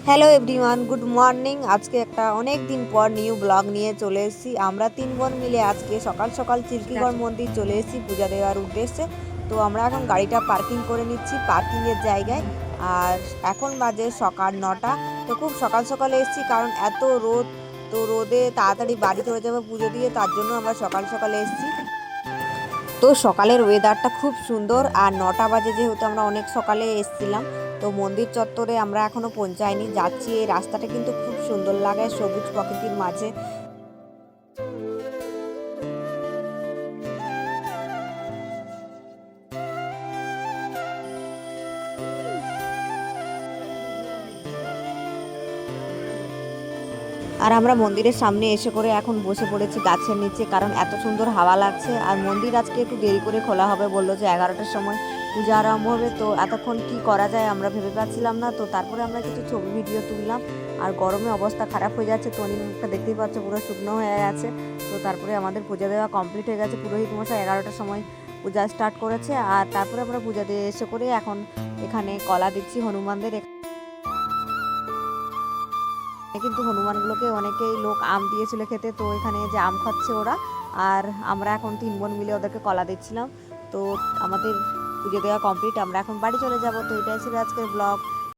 Hello everyone, good morning. আজকে একটা অনেক দিন পর নিউ ব্লগ নিয়ে চলে এসেছি। আমরা 3 বোন মিলে আজকে সকাল সকাল চিল্কিগড় মন্দির চলে এসেছি পূজা দেওয়ার উদ্দেশ্যে। তো আমরা এখন গাড়িটা পার্কিং করে নিচ্ছি পার্কিংয়ের জায়গায়। আর এখন বাজে সকাল 9টা। তো খুব সকাল সকালে এসেছি কারণ এত রোদ, তো রোদে তাড়াতাড়ি বাড়ি চলে যাবো পুজো দিয়ে, তার জন্য আমরা সকাল সকালে এসেছি। তো সকালের ওয়েদারটা খুব সুন্দর, আর 9টা বাজে যেহেতু আমরা অনেক সকালে এসেছিলাম। তো মন্দির চত্বরে আমরা এখনো পৌঁছাইনি, যাচ্ছি। এই রাস্তাটা কিন্তু খুব সুন্দর লাগে সবুজ প্রকৃতির মাঝে। আর আমরা মন্দিরের সামনে এসে করে এখন বসে পড়েছি গাছের নিচে, কারণ এত সুন্দর হাওয়া লাগছে। আর মন্দির আজকে একটু দেরি করে খোলা হবে, বললো যে 11টার সময় পূজা আরম্ভ হবে। তো এতক্ষণ কি করা যায় আমরা ভেবে পাচ্ছিলাম না। তো তারপরে আমরা কিছু ছবি ভিডিও তুললাম। আর গরমে অবস্থা খারাপ হয়ে যাচ্ছে, তো মুখটা দেখতেই পাচ্ছ পুরো শুকনো হয়ে আছে। তো তারপরে আমাদের পূজা দেওয়া কমপ্লিট হয়ে গেছে। পুরোহিত মশাই 11টার সময় পূজা স্টার্ট করেছে। আর তারপরে আমরা পূজা দিয়ে এসে করে এখন এখানে কলা দিচ্ছি হনুমানদের। কিন্তু হনুমানগুলোকে অনেকেই লোক আম দিয়েছিল খেতে, তো এখানে যে আম খাচ্ছে ওরা। আর আমরা এখন 3 বোন মিলে ওদেরকে কলা দিচ্ছিলাম। তো আমাদের পুজো দেওয়া কমপ্লিট, আমরা এখন বাড়ি চলে যাব। তো এটাই ছিল আজকের ব্লগ।